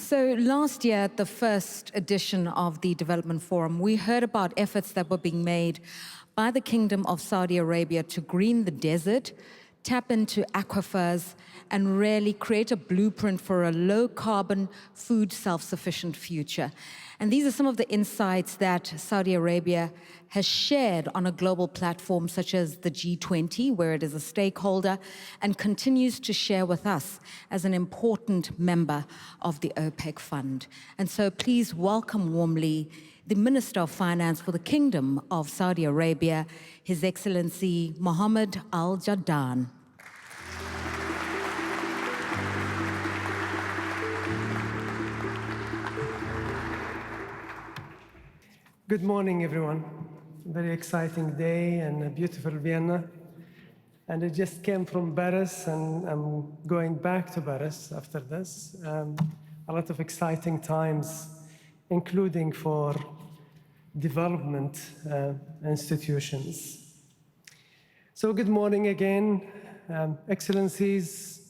So last year, at the first edition of the Development Forum, we heard about efforts that were being made by the Kingdom of Saudi Arabia to green the desert, tap into aquifers, and really create a blueprint for a low-carbon, food self-sufficient future. And these are some of the insights that Saudi Arabia has shared on a global platform such as the G20, where it is a stakeholder, and continues to share with us as an important member of the OPEC fund. And so please welcome warmly the Minister of Finance for the Kingdom of Saudi Arabia, His Excellency Mohammed Al-Jadaan. Good morning, everyone. Very exciting day and a beautiful Vienna. And I just came from Paris, and I'm going back to Paris after this. A lot of exciting times, including for development institutions. So good morning again, Excellencies,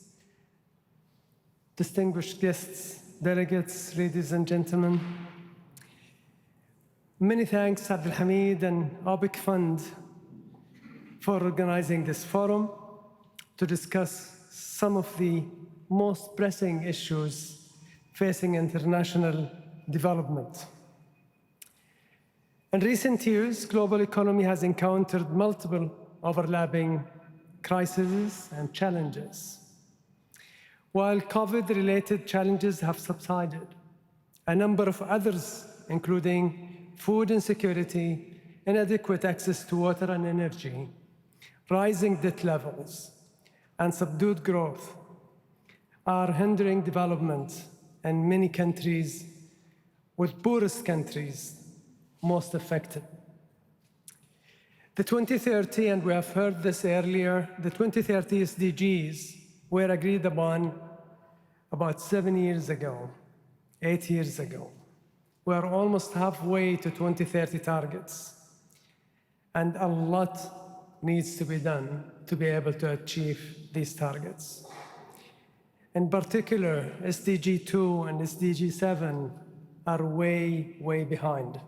distinguished guests, delegates, ladies and gentlemen. Many thanks, Abdul Hamid and OPEC Fund, for organizing this forum to discuss some of the most pressing issues facing international development. In recent years, global economy has encountered multiple overlapping crises and challenges. While COVID-related challenges have subsided, a number of others, including food insecurity, inadequate access to water and energy, rising debt levels, and subdued growth are hindering development in many countries, with poorest countries most affected. The 2030, and we have heard this earlier, the 2030 SDGs were agreed upon about 7 years ago, 8 years ago. We are almost halfway to 2030 targets, and a lot needs to be done to be able to achieve these targets. In particular, SDG 2 and SDG 7 are way behind.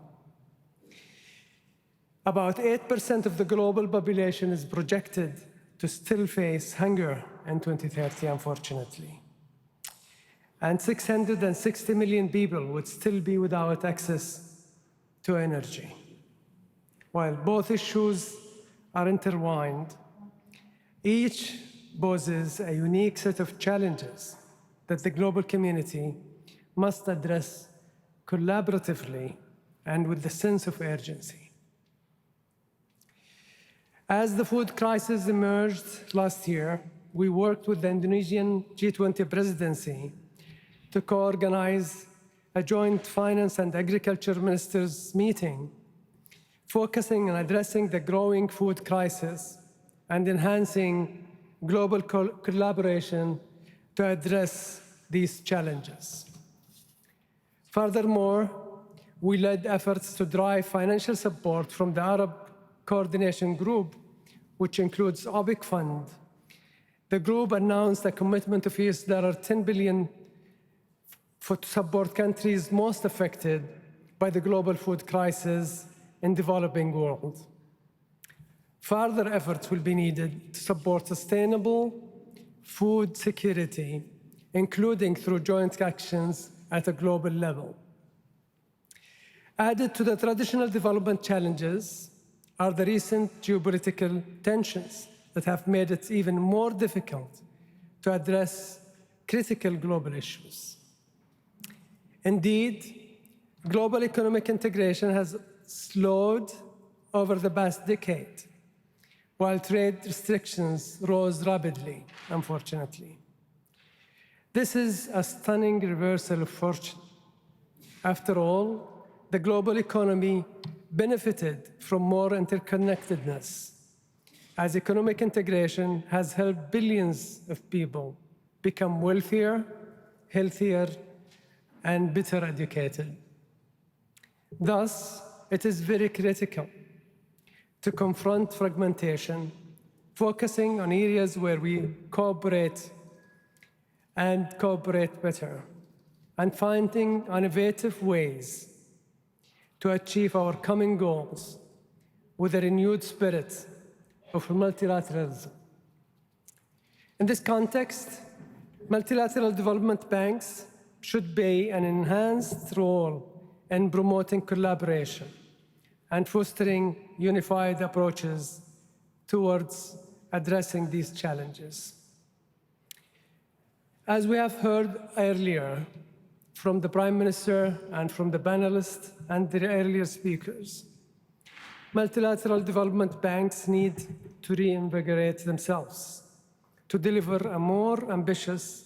About 8% of the global population is projected to still face hunger in 2030, unfortunately. And 660 million people would still be without access to energy. While both issues are intertwined, each poses a unique set of challenges that the global community must address collaboratively and with a sense of urgency. As the food crisis emerged last year, we worked with the Indonesian G20 presidency to co-organize a joint finance and agriculture ministers meeting focusing on addressing the growing food crisis and enhancing global collaboration to address these challenges. Furthermore, we led efforts to drive financial support from the Arab Coordination Group, which includes OPEC Fund. The group announced a commitment of $10 billion to support countries most affected by the global food crisis in the developing world. Further efforts will be needed to support sustainable food security, including through joint actions at a global level. Added to the traditional development challenges are the recent geopolitical tensions that have made it even more difficult to address critical global issues. Indeed, global economic integration has slowed over the past decade, while trade restrictions rose rapidly, unfortunately. This is a stunning reversal of fortune. After all, the global economy benefited from more interconnectedness, as economic integration has helped billions of people become wealthier, healthier, and better educated. Thus, it is very critical to confront fragmentation, focusing on areas where we cooperate and cooperate better. and finding innovative ways to achieve our common goals with a renewed spirit of multilateralism. In this context, multilateral development banks should play an enhanced role in promoting collaboration and fostering unified approaches towards addressing these challenges. As we have heard earlier from the Prime Minister and from the panelists and the earlier speakers, multilateral development banks need to reinvigorate themselves to deliver a more ambitious,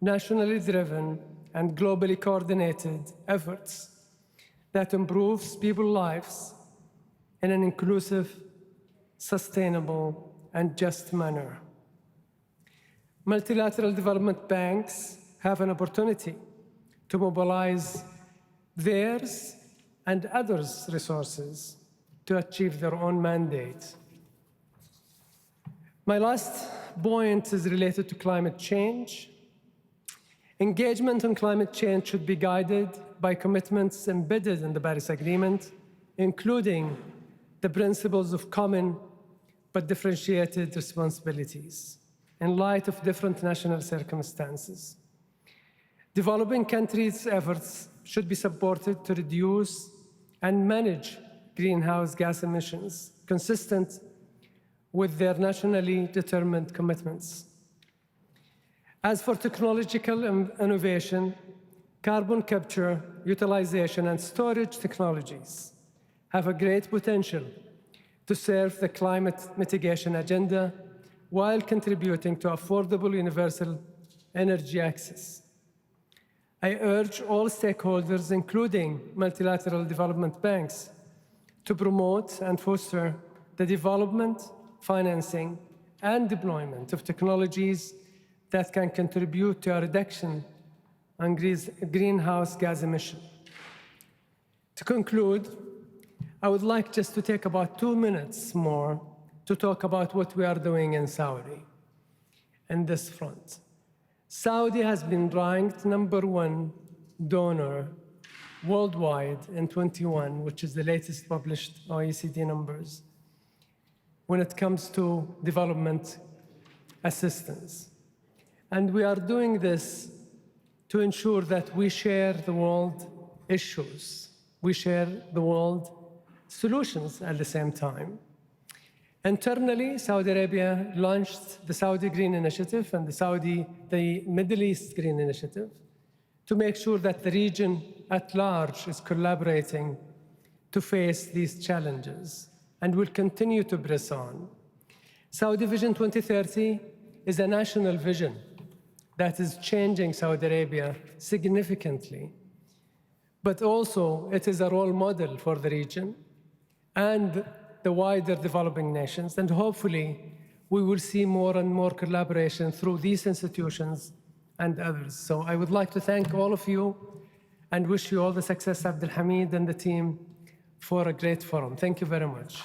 nationally driven, and globally coordinated efforts that improves people's lives in an inclusive, sustainable, and just manner. Multilateral development banks have an opportunity to mobilize theirs and others' resources to achieve their own mandate. My last point is related to climate change. Engagement on climate change should be guided by commitments embedded in the Paris Agreement, including the principles of common but differentiated responsibilities in light of different national circumstances. Developing countries' efforts should be supported to reduce and manage greenhouse gas emissions consistent with their nationally determined commitments. As for technological innovation, carbon capture, utilization, and storage technologies have a great potential to serve the climate mitigation agenda while contributing to affordable universal energy access. I urge all stakeholders, including multilateral development banks, to promote and foster the development, financing, and deployment of technologies that can contribute to a reduction in greenhouse gas emissions. To conclude, I would like just to take about 2 minutes more to talk about what we are doing in Saudi in this front. Saudi has been ranked #1 donor worldwide in 21, which is the latest published OECD numbers, when it comes to development assistance. And we are doing this to ensure that we share the world issues, we share the world solutions at the same time. Internally, Saudi Arabia launched the Saudi Green Initiative and the Middle East Green Initiative to make sure that the region at large is collaborating to face these challenges and will continue to press on. Saudi Vision 2030 is a national vision that is changing Saudi Arabia significantly, but also it is a role model for the region and the wider developing nations, and hopefully we will see more and more collaboration through these institutions and others. So I would like to thank all of you and wish you all the success, Abdul Hamid and the team, for a great forum. Thank you very much.